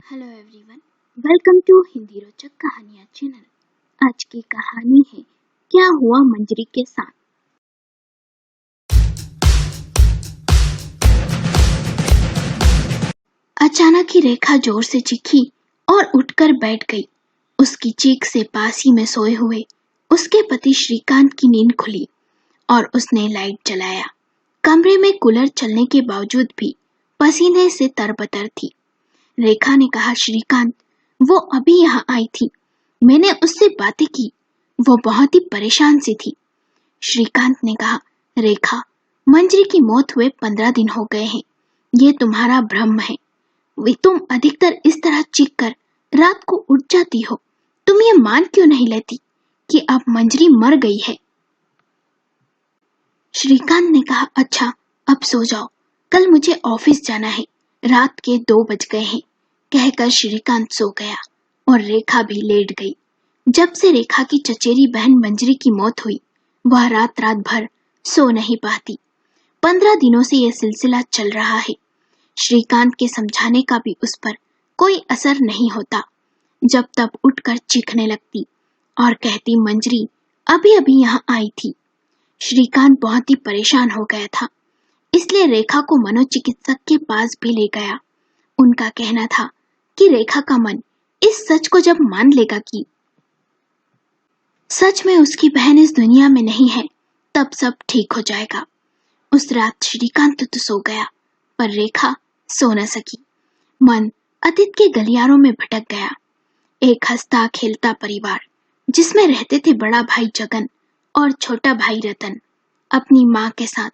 Hello everyone, welcome to Hindi Rochak Kahaniyan channel. आज की कहानी है क्या हुआ मंजरी के साथ। अचानक ही रेखा जोर से चीखी और उठकर बैठ गई। उसकी चीख से पास ही में सोए हुए उसके पति श्रीकांत की नींद खुली और उसने लाइट जलाया। कमरे में कूलर चलने के बावजूद भी पसीने से तरबतर थी। रेखा ने कहा, श्रीकांत, वो अभी यहाँ आई थी, मैंने उससे बातें की, वो बहुत ही परेशान सी थी। श्रीकांत ने कहा, रेखा, मंजरी की मौत हुए 15 दिन हो गए हैं, ये तुम्हारा भ्रम है। वे तुम अधिकतर इस तरह चीख कर रात को उठ जाती हो। तुम ये मान क्यों नहीं लेती कि अब मंजरी मर गई है? श्रीकांत ने कहा, अच्छा, अब सो जाओ, कल मुझे ऑफिस जाना है, रात के 2 बज गए हैं। कहकर श्रीकांत सो गया और रेखा भी लेट गई। जब से रेखा की चचेरी बहन मंजरी की मौत हुई, वह रात रात भर सो नहीं पाती। 15 दिनों से यह सिलसिला चल रहा है। श्रीकांत के समझाने का भी उस पर कोई असर नहीं होता। जब तब उठकर चीखने लगती और कहती, मंजरी अभी अभी यहाँ आई थी। श्रीकांत बहुत ही परेशान हो गया था, इसलिए रेखा को मनोचिकित्सक के पास भी ले गया। उनका कहना था कि रेखा का मन इस सच को जब मान लेगा कि सच में उसकी बहन इस दुनिया में नहीं है, तब सब ठीक हो जाएगा। उस रात श्रीकांत तो सो गया, पर रेखा सो न सकी। मन अतीत के गलियारों में भटक गया। एक हंसता खेलता परिवार, जिसमें रहते थे बड़ा भाई जगन और छोटा भाई रतन, अपनी माँ के साथ।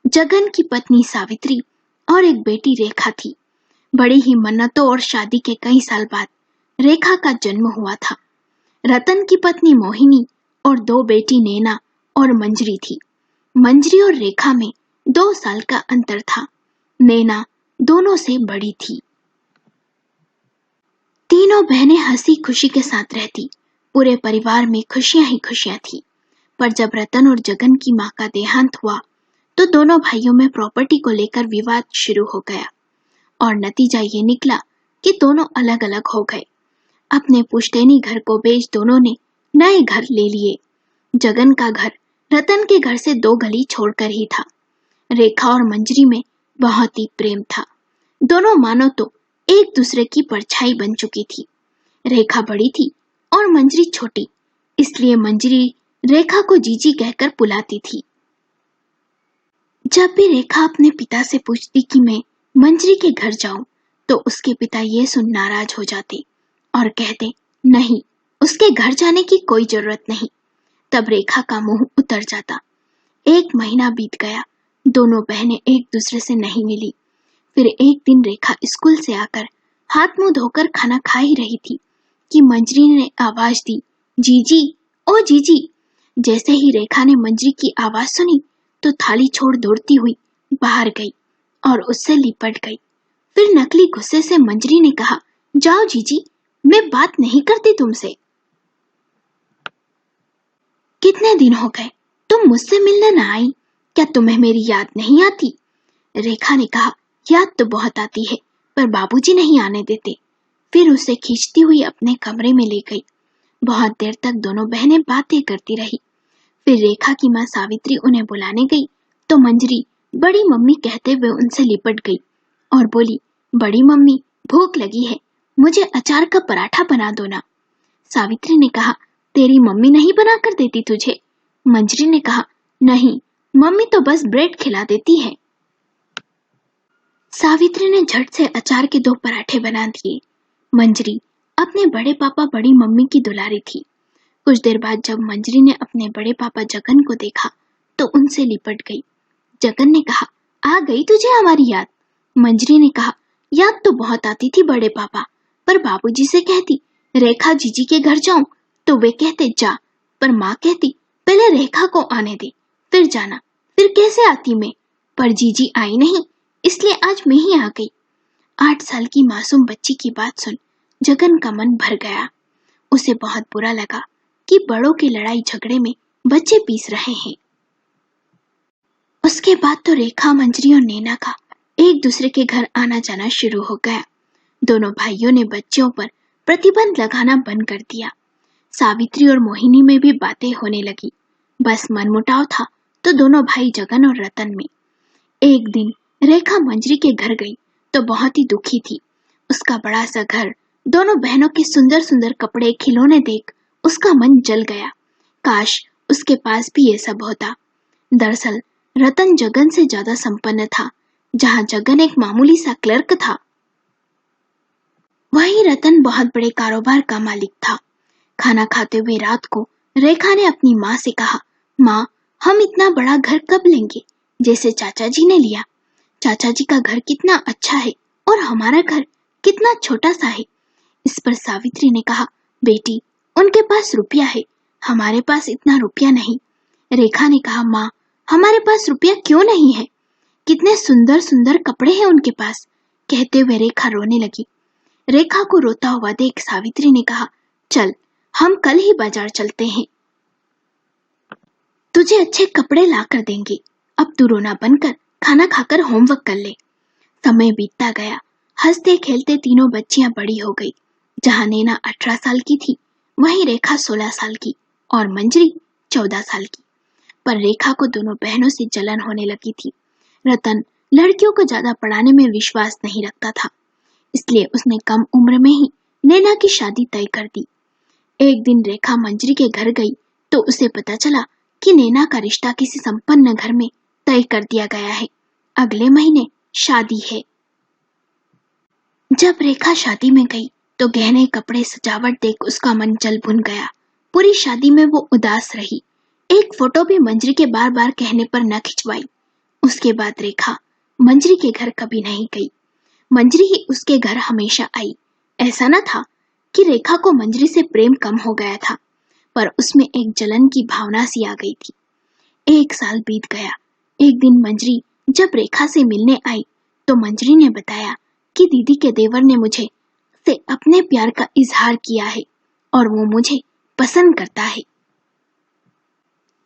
जगन की पत्नी सावित्री और एक बेटी रेखा थी। बड़ी ही मन्नतों और शादी के कई साल बाद रेखा का जन्म हुआ था। रतन की पत्नी मोहिनी और 2 बेटी नैना और मंजरी थी। मंजरी और रेखा में 2 साल का अंतर था। नैना दोनों से बड़ी थी। तीनों बहनें हंसी खुशी के साथ रहती। पूरे परिवार में खुशियां ही खुशियां थी। पर जब रतन और जगन की मां का देहांत हुआ, तो दोनों भाइयों में प्रॉपर्टी को लेकर विवाद शुरू हो गया और नतीजा ये निकला कि दोनों अलग अलग हो गए। अपने पुश्तैनी घर को बेच दोनों ने नए घर ले लिए। जगन का घर रतन के घर से 2 गली छोड़कर ही था। रेखा और मंजरी में बहुत ही प्रेम था। दोनों मानो तो एक दूसरे की परछाई बन चुकी थी। रेखा बड़ी थी और मंजरी छोटी, इसलिए मंजरी रेखा को जीजी कहकर बुलाती थी। जब भी रेखा अपने पिता से पूछती कि मैं मंजरी के घर जाऊं, तो उसके पिता ये सुन नाराज हो जाते और कहते, नहीं, उसके घर जाने की कोई जरूरत नहीं। तब रेखा का मुंह उतर जाता। 1 महीना बीत गया, दोनों बहनें एक दूसरे से नहीं मिली। फिर एक दिन रेखा स्कूल से आकर हाथ मुंह धोकर खाना खा ही रही थी कि मंजरी ने आवाज दी, जीजी, ओ जीजी। जैसे ही रेखा ने मंजरी की आवाज सुनी, तो थाली छोड़ दौड़ती हुई बाहर गई और उससे लिपट गई। फिर नकली गुस्से से मंजरी ने कहा, जाओ जीजी, मैं बात नहीं करती तुमसे। कितने दिन हो गए, तुम मुझसे मिलने न आई, क्या तुम्हें मेरी याद नहीं आती? रेखा ने कहा, याद तो बहुत आती है, पर बाबूजी नहीं आने देते। फिर उसे खींचती हुई अपने कमरे में ले गई। बहुत देर तक दोनों बहनें बातें करती रही। फिर रेखा की माँ सावित्री उन्हें बुलाने गई, तो मंजरी बड़ी मम्मी कहते हुए उनसे लिपट गई और बोली, बड़ी मम्मी, भूख लगी है, मुझे अचार का पराठा बना दो ना। सावित्री ने कहा, तेरी मम्मी नहीं बना कर देती तुझे? मंजरी ने कहा, नहीं, मम्मी तो बस ब्रेड खिला देती है। सावित्री ने झट से अचार के 2 पराठे बना दिए। मंजरी अपने बड़े पापा बड़ी मम्मी की दुलारी थी। कुछ देर बाद जब मंजरी ने अपने बड़े पापा जगन को देखा, तो उनसे लिपट गई। जगन ने कहा, आ गई तुझे हमारी याद? मंजरी ने कहा, याद तो बहुत आती थी बड़े पापा, पर बाबूजी से कहती रेखा जीजी के घर जाऊं, तो वे कहते जा, पर माँ कहती पहले रेखा को आने दे, फिर जाना। फिर कैसे आती मैं? पर जीजी आई नहीं, इसलिए आज मैं ही आ गई। 8 साल की मासूम बच्ची की बात सुन जगन का मन भर गया। उसे बहुत बुरा लगा कि बड़ों की लड़ाई झगड़े में बच्चे पीस रहे हैं। उसके बाद तो रेखा, मंजरी और नैना का एक दूसरे के घर आना जाना शुरू हो गया। दोनों भाइयों ने बच्चों पर प्रतिबंध लगाना बंद कर दिया। सावित्री और मोहिनी में भी बातें होने लगी। बस मनमुटाव था तो दोनों भाई जगन और रतन में। एक दिन रेखा मंजरी के घर गई तो बहुत ही दुखी थी। उसका बड़ा सा घर, दोनों बहनों के सुंदर सुंदर कपड़े, खिलौने देख उसका मन जल गया। काश उसके पास भी ये सब होता। दरअसल रतन जगन से ज्यादा संपन्न था। जहां जगन एक मामूली सा क्लर्क था, वहीं रतन बहुत बड़े कारोबार का मालिक था। खाना खाते हुए रात को रेखा ने अपनी माँ से कहा, माँ, हम इतना बड़ा घर कब लेंगे जैसे चाचा जी ने लिया। चाचा जी का घर कितना अच्छा है और हमारा घर कितना छोटा सा है। इस पर सावित्री ने कहा, बेटी, उनके पास रुपया है, हमारे पास इतना रुपया नहीं। रेखा ने कहा, माँ, हमारे पास रुपया क्यों नहीं है, कितने सुंदर सुंदर कपड़े हैं उनके पास। कहते हुए रेखा रोने लगी। रेखा को रोता हुआ देख सावित्री ने कहा, चल, हम कल ही बाजार चलते हैं, तुझे अच्छे कपड़े ला कर देंगे। अब तू रोना बंद कर, खाना खाकर होमवर्क कर ले। समय बीतता गया। हंसते खेलते तीनों बच्चियां बड़ी हो गई। जहां नैना 18 साल की थी, वहीं रेखा 16 साल की और मंजरी 14 साल की। पर रेखा को दोनों बहनों से जलन होने लगी थी। रतन लड़कियों को ज्यादा पढ़ाने में विश्वास नहीं रखता था, इसलिए उसने कम उम्र में ही नैना की शादी तय कर दी। एक दिन रेखा मंजरी के घर गई तो उसे पता चला कि नैना का रिश्ता किसी संपन्न घर में तय कर दिया गया है। अगले महीने शादी है। जब रेखा शादी में गई तो गहने, कपड़े, सजावट देख उसका मन जल भुन गया। पूरी शादी में वो उदास रही। एक फोटो भी मंजरी के बार बार कहने पर न खिंचवाई। उसके बाद रेखा मंजरी के घर कभी नहीं गई। मंजरी ही उसके घर हमेशा आई। ऐसा न था कि रेखा को मंजरी से प्रेम कम हो गया था, पर उसमें एक जलन की भावना सी आ गई थी। 1 साल बीत गया। एक दिन मंजरी जब रेखा से मिलने आई तो मंजरी ने बताया कि दीदी के देवर ने मुझे से अपने प्यार का इजहार किया है और वो मुझे पसंद करता है।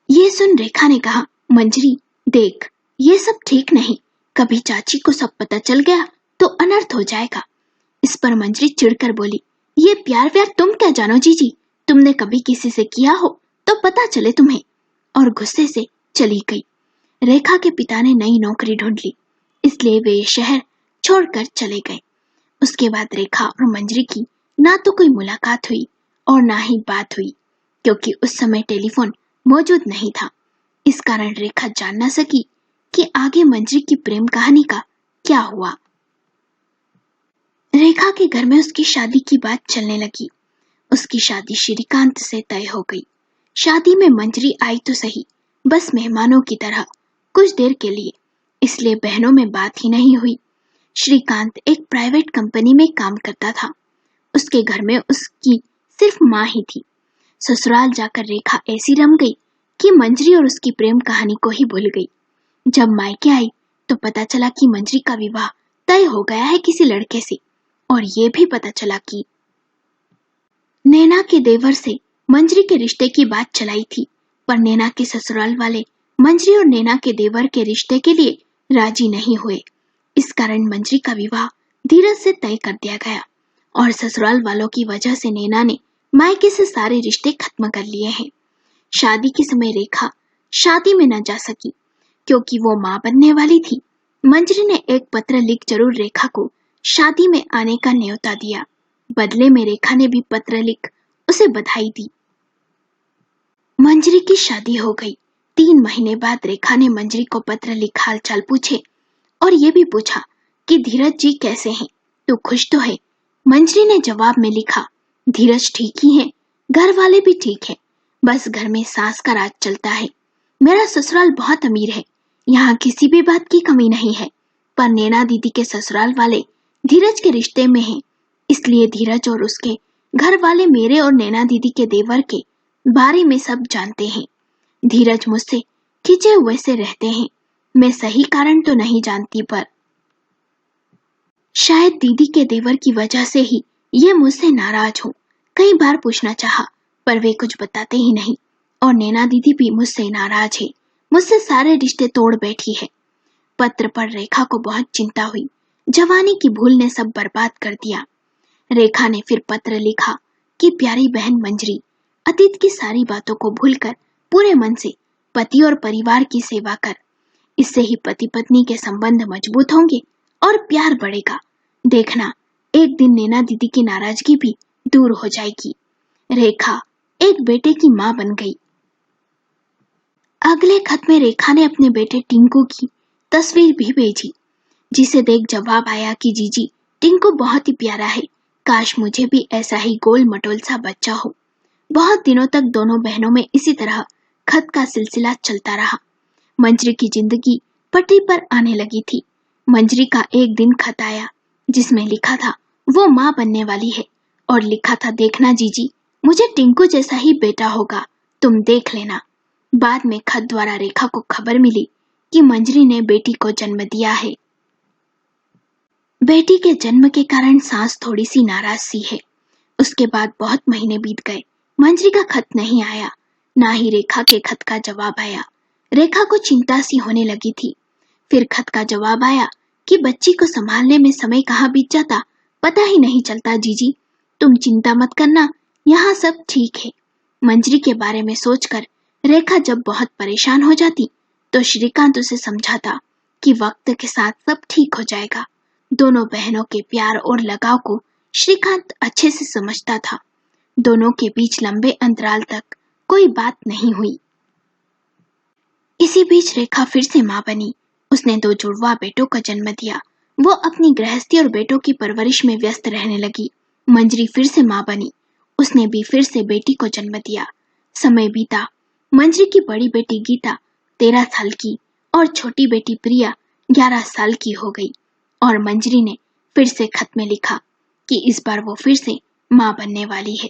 ये सुन रेखा ने कहा, मंजरी, देख, ये सब ठीक नहीं। कभी चाची को सब पता चल गया तो अनर्थ हो जाएगा। इस पर मंजरी चिढ़कर बोली, ये प्यार व्यार तुम क्या जानो जीजी, तुमने कभी किसी से किया हो तो पता चले तुम्हें। और गुस्से से चली गई। रेखा के पिता ने नई नौकरी ढूंढ ली, इसलिए वे शहर छोड़कर चले गए। उसके बाद रेखा और मंजरी की ना तो कोई मुलाकात हुई और ना ही बात हुई, क्योंकि उस समय टेलीफोन मौजूद नहीं था। इस कारण रेखा जान न सकी कि आगे मंजरी की प्रेम कहानी का क्या हुआ। रेखा के घर में उसकी शादी की बात चलने लगी। उसकी शादी श्रीकांत से तय हो गई। शादी में मंजरी आई तो सही, बस मेहमानों की तरह, कुछ देर के लिए, इसलिए बहनों में बात ही नहीं हुई। श्रीकांत एक प्राइवेट कंपनी में काम करता था। उसके घर में उसकी सिर्फ माँ ही थी। ससुराल जाकर रेखा ऐसी रम गई कि मंजरी और उसकी प्रेम कहानी को ही भूल गई। जब मायके आई तो पता चला कि मंजरी का विवाह तय हो गया है किसी लड़के से, और ये भी पता चला कि नैना के देवर से मंजरी के रिश्ते की बात चलाई थी, पर नैना के ससुराल वाले मंजरी और नैना के देवर के रिश्ते के लिए राजी नहीं हुए। इस कारण मंजरी का विवाह धीरज से तय कर दिया गया और ससुराल वालों की वजह से नैना ने मायके से सारे रिश्ते खत्म कर लिए हैं। शादी के समय रेखा शादी में न जा सकी क्योंकि वो मां बनने वाली थी। मंजरी ने एक पत्र लिख जरूर रेखा को शादी में आने का न्योता दिया। बदले में रेखा ने भी पत्र लिख उसे बधाई दी। मंजरी की शादी हो गई। 3 महीने बाद रेखा ने मंजरी को पत्र लिख हाल चाल पूछे और ये भी पूछा कि धीरज जी कैसे हैं, तू खुश तो है। मंजरी ने जवाब में लिखा, धीरज ठीक ही है, घर वाले भी ठीक है, बस घर में सास का राज चलता है। मेरा ससुराल बहुत अमीर है, यहाँ किसी भी बात की कमी नहीं है, पर नैना दीदी के ससुराल वाले धीरज के रिश्ते में हैं, इसलिए धीरज और उसके घर वाले मेरे और नैना दीदी के देवर के बारे में सब जानते हैं। धीरज मुझसे खिंचे हुए से रहते हैं। मैं सही कारण तो नहीं जानती, पर शायद दीदी के देवर की वजह से ही ये मुझसे नाराज हो। कई बार पूछना चाहा, पर वे कुछ बताते ही नहीं, और नैना दीदी भी मुझसे नाराज है, मुझसे सारे रिश्ते तोड़ बैठी है। पत्र पर रेखा को बहुत चिंता हुई, जवानी की भूल ने सब बर्बाद कर दिया। रेखा ने फिर पत्र लिखा कि प्यारी बहन मंजरी, अतीत की सारी बातों को भूलकर पूरे मन से पति और परिवार की सेवा कर। इससे ही पति पत्नी के संबंध मजबूत होंगे और प्यार बढ़ेगा। देखना, एक दिन नैना दीदी की नाराजगी भी दूर हो जाएगी। रेखा एक बेटे की मां बन गई। अगले खत में रेखा ने अपने बेटे टिंकू की तस्वीर भी भेजी, जिसे देख जवाब आया कि जीजी, टिंकू बहुत ही प्यारा है, काश मुझे भी ऐसा ही गोल मटोल सा बच्चा हो। बहुत दिनों तक दोनों बहनों में इसी तरह खत का सिलसिला चलता रहा। मंजरी की जिंदगी पटरी पर आने लगी थी। मंजरी का एक दिन खत आया जिसमें लिखा था वो माँ बनने वाली है, और लिखा था देखना जीजी, मुझे टिंकू जैसा ही बेटा होगा, तुम देख लेना। बाद में खत द्वारा रेखा को खबर मिली कि मंजरी ने बेटी को जन्म दिया है। बेटी के जन्म के कारण सास थोड़ी सी नाराज सी है। उसके बाद बहुत महीने बीत गए, मंजरी का खत नहीं आया, ना ही रेखा के खत का जवाब आया। रेखा को चिंता सी होने लगी थी। फिर खत का जवाब आया कि बच्ची को संभालने में समय कहाँ बीत जाता पता ही नहीं चलता जीजी, तुम चिंता मत करना, यहाँ सब ठीक है। मंजरी के बारे में सोचकर रेखा जब बहुत परेशान हो जाती तो श्रीकांत उसे समझाता कि वक्त के साथ सब ठीक हो जाएगा। दोनों बहनों के प्यार और लगाव को श्रीकांत अच्छे से समझता था। दोनों के बीच लंबे अंतराल तक कोई बात नहीं हुई। इसी बीच रेखा फिर से मां बनी। उसने 2 जुड़वा बेटों का जन्म दिया। वो अपनी गृहस्थी और बेटों की परवरिश में व्यस्त रहने लगी। मंजरी फिर से मां बनी। उसने भी फिर से बेटी को जन्म दिया। समय बीता। मंजरी की बड़ी बेटी गीता 13 साल की और छोटी बेटी प्रिया 11 साल की हो गई। और मंजरी ने फिर से खत में लिखा कि इस बार वो फिर से मां बनने वाली है,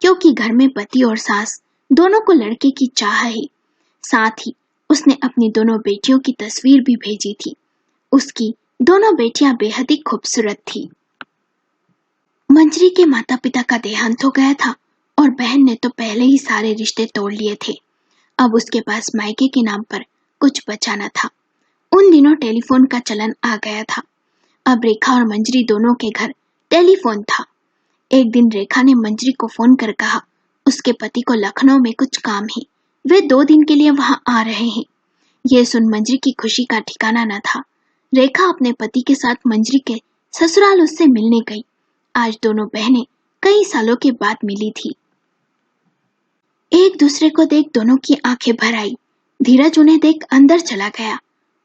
क्योंकि घर में पति और सास दोनों को लड़के की चाह है। साथ ही उसने अपनी दोनों बेटियों की तस्वीर भी भेजी थी। उसकी दोनों बेटियां बेहद ही खूबसूरत थी। मंजरी के माता पिता का देहांत हो गया था और बहन ने तो पहले ही सारे रिश्ते तोड़ लिए थे। अब उसके पास मायके के नाम पर कुछ बचा न था। उन दिनों टेलीफोन का चलन आ गया था। अब रेखा और मंजरी दोनों के घर टेलीफोन था। एक दिन रेखा ने मंजरी को फोन कर कहा उसके पति को लखनऊ में कुछ काम है, वे 2 दिन के लिए वहां आ रहे हैं। ये सुन मंजरी की खुशी का ठिकाना न था। रेखा अपने पति के साथ मंजरी के ससुराल उससे मिलने गई। आज दोनों बहनें कई सालों के बाद मिली थी। एक दूसरे को देख दोनों की आंखें भर आई। धीरज उन्हें देख अंदर चला गया।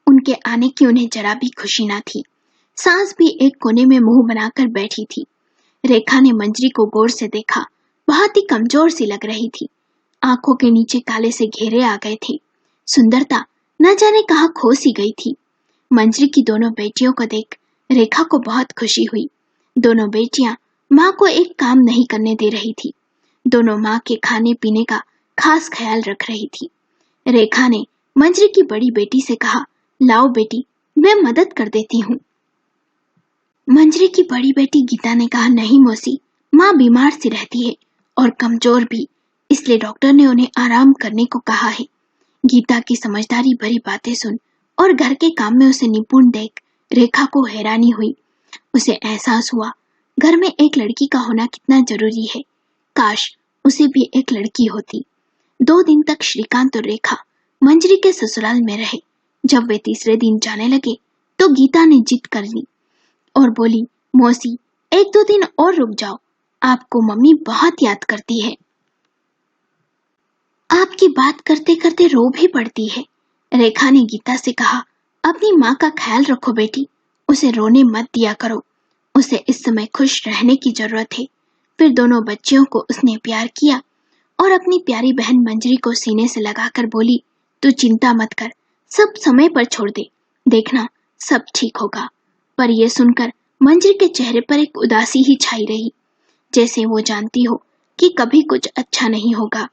उनके आने की उन्हें जरा भी खुशी न थी। सास भी एक कोने में मुंह बनाकर बैठी थी। रेखा ने मंजरी को गौर से देखा। बहुत ही कमजोर सी लग रही थी। आंखों के नीचे काले से घेरे आ गए थे। सुंदरता न जाने कहां खो सी गई थी। मंजरी की दोनों बेटियों को देख रेखा को बहुत खुशी हुई। दोनों बेटियां माँ को एक काम नहीं करने दे रही थी। दोनों माँ के खाने पीने का खास ख्याल रख रही थी। रेखा ने मंजरी की बड़ी बेटी से कहा, लाओ बेटी, मैं मदद कर देती हूँ। मंजरी की बड़ी बेटी गीता ने कहा, नहीं मौसी, माँ बीमार सी रहती है और कमजोर भी, इसलिए डॉक्टर ने उन्हें आराम करने को कहा है। गीता की समझदारी भरी बातें सुन और घर के काम में उसे निपुण देख रेखा को हैरानी हुई। उसे एहसास हुआ घर में एक लड़की का होना कितना जरूरी है। काश उसे भी एक लड़की होती। 2 दिन तक श्रीकांत और रेखा मंजरी के ससुराल में रहे। जब वे तीसरे दिन जाने लगे तो गीता ने जिद कर ली और बोली, मौसी 1-2 दिन और रुक जाओ, आपको मम्मी बहुत याद करती है। आपकी बात करते करते रो भी पड़ती है। रेखा ने गीता से कहा, अपनी माँ का ख्याल रखो बेटी, उसे रोने मत दिया करो, उसे इस समय खुश रहने की जरूरत है। फिर दोनों बच्चियों को उसने प्यार किया और अपनी प्यारी बहन मंजरी को सीने से लगाकर बोली, तू चिंता मत कर, सब समय पर छोड़ दे, देखना सब ठीक होगा। पर यह सुनकर मंजरी के चेहरे पर एक उदासी ही छाई रही, जैसे वो जानती हो कि कभी कुछ अच्छा नहीं होगा।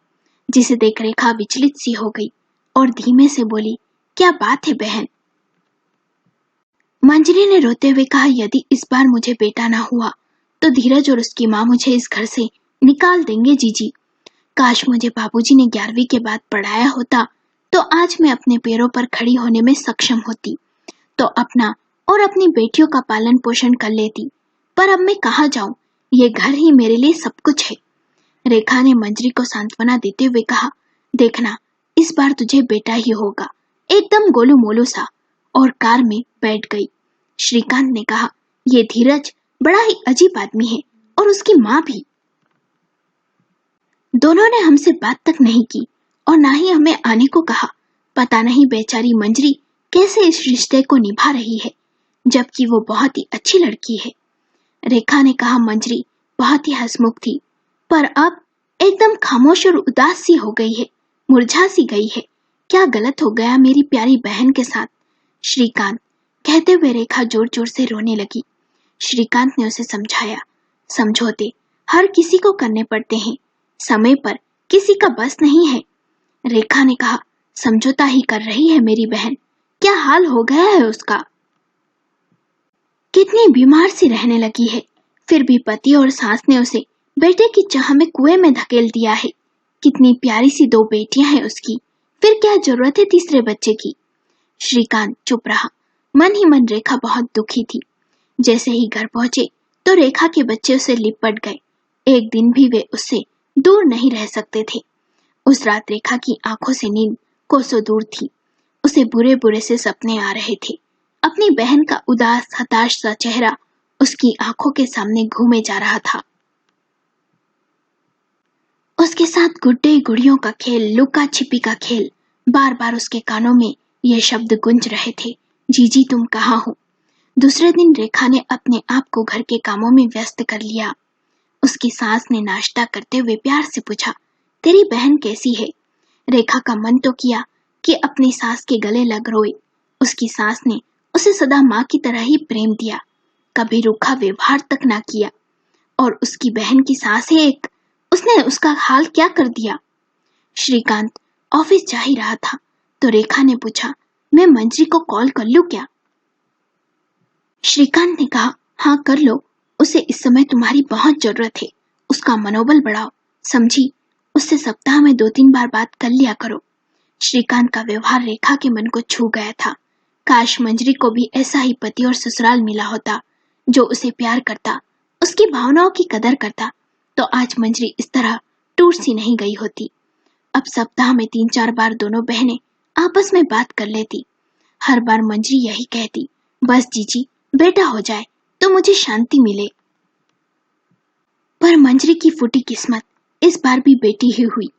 जिसे देख रेखा विचलित सी हो गई और धीमे से बोली, क्या बात है बहन? मंजरी ने रोते हुए कहा, यदि इस बार मुझे बेटा ना हुआ तो धीरज और उसकी माँ मुझे इस घर से निकाल देंगे जीजी। काश मुझे बाबूजी ने 11वीं के बाद पढ़ाया होता तो आज मैं अपने पैरों पर खड़ी होने में सक्षम होती, तो अपना और अपनी बेटियों का पालन पोषण कर लेती, पर अब मैं कहाँ जाऊं? ये घर ही मेरे लिए सब कुछ है। रेखा ने मंजरी को सांत्वना देते हुए कहा, देखना, इस बार तुझे बेटा ही होगा, एकदम गोलू मोलू सा। और कार में बैठ गई। श्रीकांत ने कहा, ये धीरज बड़ा ही अजीब आदमी है, और उसकी माँ भी। दोनों ने हमसे बात तक नहीं की और ना ही हमें आने को कहा। पता नहीं बेचारी मंजरी कैसे इस रिश्ते को निभा रही है, जबकि वो बहुत ही अच्छी लड़की है। रेखा ने कहा, मंजरी बहुत ही हंसमुख थी, पर अब एकदम खामोश और उदास सी हो गई है, मुरझा सी गई है। क्या गलत हो गया मेरी प्यारी बहन के साथ? श्रीकांत, कहते हुए रेखा जोर जोर से रोने लगी। श्रीकांत ने उसे समझाया, समझौते हर किसी को करने पड़ते हैं, समय पर किसी का बस नहीं है। रेखा ने कहा, समझौता ही कर रही है मेरी बहन, क्या हाल हो गया है उसका? कितनी बीमार सी रहने लगी है, फिर भी पति और सास ने उसे बेटे की चाह में कुएं में धकेल दिया है। कितनी प्यारी सी दो बेटियां हैं उसकी, फिर क्या जरूरत है तीसरे बच्चे की? श्रीकांत चुप रहा। मन ही मन रेखा बहुत दुखी थी। जैसे ही घर पहुंचे तो रेखा के बच्चे उसे लिपट गए। एक दिन भी वे उससे दूर नहीं रह सकते थे। उस रात रेखा की आंखों से नींद कोसों दूर थी। उसे बुरे बुरे से सपने आ रहे थे। अपनी बहन का उदास हताश सा चेहरा उसकी आंखों के सामने घूमे जा रहा था। उसके साथ गुड्डे गुड़ियों का खेल, लुका छिपी का खेल। बार बार उसके कानों में ये शब्द गूंज रहे थे, जीजी तुम कहाँ हो? दूसरे दिन रेखा ने अपने आप को घर के कामों में व्यस्त कर लिया। उसकी सास ने नाश्ता करते हुए प्यार से पूछा, तेरी बहन कैसी है? रेखा का मन तो किया कि अपनी सास के गले लग रोए। उसकी सास ने उसे सदा माँ की तरह ही प्रेम दिया, कभी रूखा व्यवहार तक ना किया। और उसकी बहन की सास है एक, उसने उसका हाल क्या कर दिया? श्रीकांत ऑफिस जा ही रहा था तो रेखा ने पूछा, मैं मंजरी को कॉल कर लूं क्या? श्रीकांत ने कहा, हाँ कर लो, उसे इस समय तुम्हारी बहुत जरूरत है। उसका मनोबल बढ़ाओ, समझी? उससे सप्ताह में 2-3 बार बात कर लिया करो। श्रीकांत का व्यवहार रेखा के मन को छू गया था। काश मंजरी को भी ऐसा ही पति और ससुराल मिला होता, जो उसे प्यार करता, उसकी भावनाओं की कदर करता, तो आज मंजरी इस तरह टूट सी नहीं गई होती। अब सप्ताह में 3-4 बार दोनों बहनें आपस में बात कर लेती। हर बार मंजरी यही कहती, बस जीजी बेटा हो जाए तो मुझे शांति मिले। पर मंजरी की फूटी किस्मत इस बार भी बेटी ही हुई।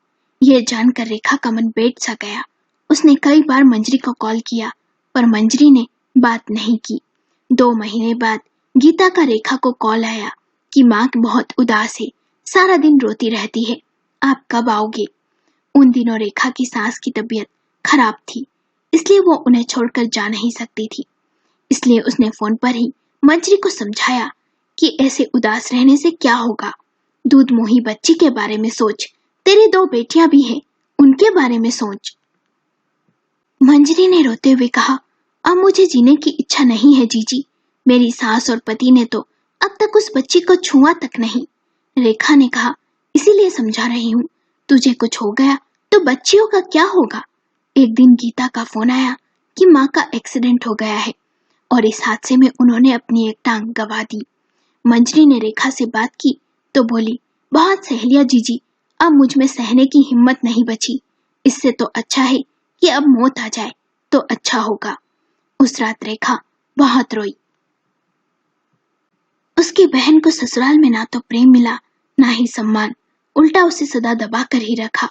यह जानकर रेखा का मन बैठ सा गया। उसने कई बार मंजरी को कॉल किया, पर मंजरी ने बात नहीं की। 2 महीने बाद गीता का रेखा को कॉल आया कि माँ बहुत उदास है, सारा दिन रोती रहती है, आप कब आओगे? उन दिनों रेखा की सास की तबीयत खराब थी, इसलिए वो उन्हें छोड़कर जा नहीं सकती थी। इसलिए उसने फोन पर ही मंजरी को समझाया कि ऐसे उदास रहने से क्या होगा, दूध मोही बच्ची के बारे में सोच, तेरी 2 बेटियां भी हैं, उनके बारे में सोच। मंजरी ने रोते हुए कहा, अब मुझे जीने की इच्छा नहीं है जीजी, मेरी सास और पति ने तो अब तक उस बच्ची को छुआ तक नहीं। रेखा ने कहा, इसीलिए समझा रही हूँ, तुझे कुछ हो गया तो बच्चियों का क्या होगा? एक दिन गीता का फोन आया कि माँ का एक्सीडेंट हो गया है और इस हादसे में उन्होंने अपनी एक टांग गंवा दी। मंजरी ने रेखा से बात की तो बोली, बहुत सह लिया जीजी, अब मुझ में सहने की हिम्मत नहीं बची, इससे तो अच्छा है कि अब मौत आ जाए तो अच्छा होगा। उस रात रेखा बहुत रोई। उसकी बहन को ससुराल में ना तो प्रेम मिला, ना ही सम्मान, उल्टा उसे सदा दबा कर ही रखा।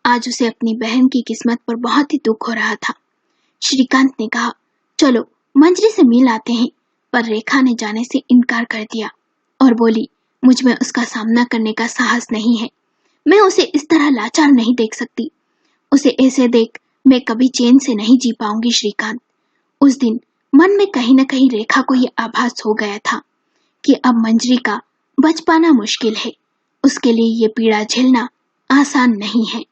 आज उसे अपनी बहन की किस्मत पर बहुत ही दुख हो रहा था। श्रीकांत ने कहा, चलो मंजरी से मिल आते हैं, पर रेखा ने जाने से इनकार कर दिया और बोली, मुझ में उसका सामना करने का साहस नहीं है, मैं उसे इस तरह लाचार नहीं देख सकती, उसे ऐसे देख मैं कभी चैन से नहीं जी पाऊंगी। श्रीकांत, उस दिन मन में कहीं न कहीं रेखा को यह आभास हो गया था कि अब मंजरी का बच पाना मुश्किल है, उसके लिए ये पीड़ा झेलना आसान नहीं है।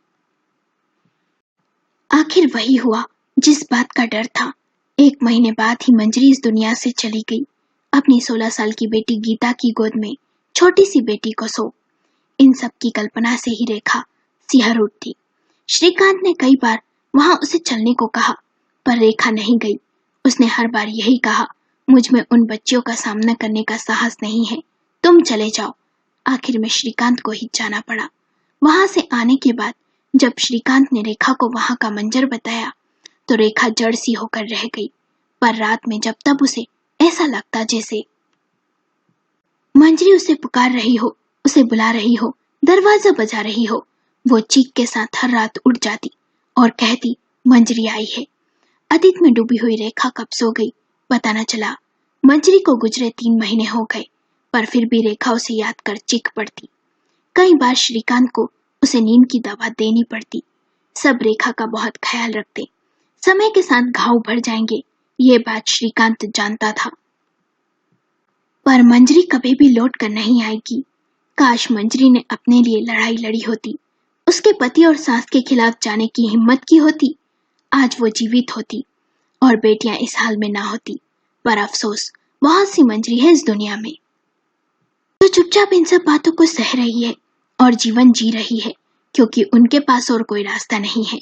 आखिर वही हुआ जिस बात का डर था। 1 महीने बाद ही मंजरी इस दुनिया से चली गई, अपनी 16 साल की बेटी गीता की गोद में छोटी सी बेटी को सो। इन सब की कल्पना से ही रेखा सिहर उठती। श्रीकांत ने कई बार वहां उसे चलने को कहा, पर रेखा नहीं गई। उसने हर बार यही कहा, मुझ में उन बच्चियों का सामना करने का साहस नहीं है, तुम चले जाओ। आखिर में श्रीकांत को ही जाना पड़ा। वहां से आने के बाद जब श्रीकांत ने रेखा को वहां का मंजर बताया तो रेखा जड़ सी होकर रह गई। पर रात में जब तब उसे ऐसा लगता जैसे मंजरी उसे पुकार रही हो, उसे बुला रही हो, दरवाजा बजा रही हो। वो चीख के साथ हर रात उठ जाती और कहती, मंजरी आई है। अतीत में डूबी हुई रेखा कब सो गई पता न चला। मंजरी को गुजरे 3 महीने हो गए, पर फिर भी रेखा उसे याद कर चीख पड़ती। कई बार श्रीकांत को उसे नींद की दवा देनी पड़ती। सब रेखा का बहुत ख्याल रखते। समय के साथ घाव भर जाएंगे, ये बात श्रीकांत जानता था। पर मंजरी कभी भी लौट कर नहीं आएगी। काश मंजरी ने अपने लिए लड़ाई लड़ी होती, उसके पति और सास के खिलाफ जाने की हिम्मत की होती। आज वो जीवित होती और बेटियां इस हाल में ना होती। पर अफसोस, बहुत सी मंजरी है इस दुनिया में जो चुपचाप इन सब बातों को सह रही है और जीवन जी रही है, क्योंकि उनके पास और कोई रास्ता नहीं है।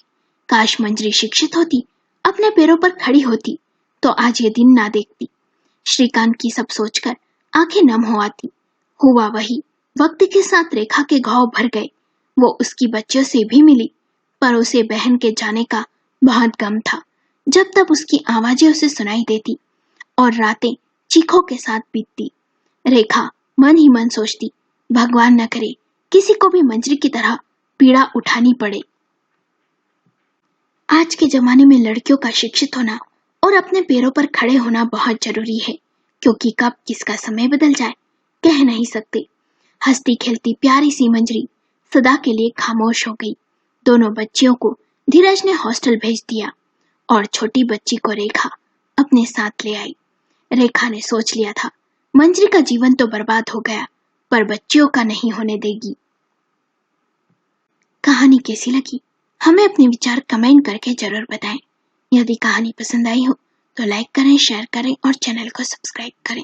काश मंजरी शिक्षित होती, अपने पैरों पर खड़ी होती, तो आज ये दिन ना देखती। श्रीकांत की सब सोचकर आंखें नम हो आती। हुआ वही, वक्त के साथ रेखा के घाव भर गए। वो उसकी बच्चियों से भी मिली, पर उसे बहन के जाने का बहुत गम था। जब तब उसकी आवाजें उसे सुनाई देती और रातें चीखों के साथ बीतती। रेखा मन ही मन सोचती, भगवान न करे किसी को भी मंजरी की तरह पीड़ा उठानी पड़े। आज के जमाने में लड़कियों का शिक्षित होना और अपने पैरों पर खड़े होना बहुत जरूरी है, क्योंकि कब किसका समय बदल जाए कह नहीं सकते। हंसती खेलती प्यारी सी मंजरी सदा के लिए खामोश हो गई। दोनों बच्चियों को धीरज ने हॉस्टल भेज दिया और छोटी बच्ची को रेखा अपने साथ ले आई। रेखा ने सोच लिया था, मंजरी का जीवन तो बर्बाद हो गया, पर बच्चियों का नहीं होने देगी। कहानी कैसी लगी हमें अपने विचार कमेंट करके जरूर बताएं। यदि कहानी पसंद आई हो तो लाइक करें, शेयर करें और चैनल को सब्सक्राइब करें।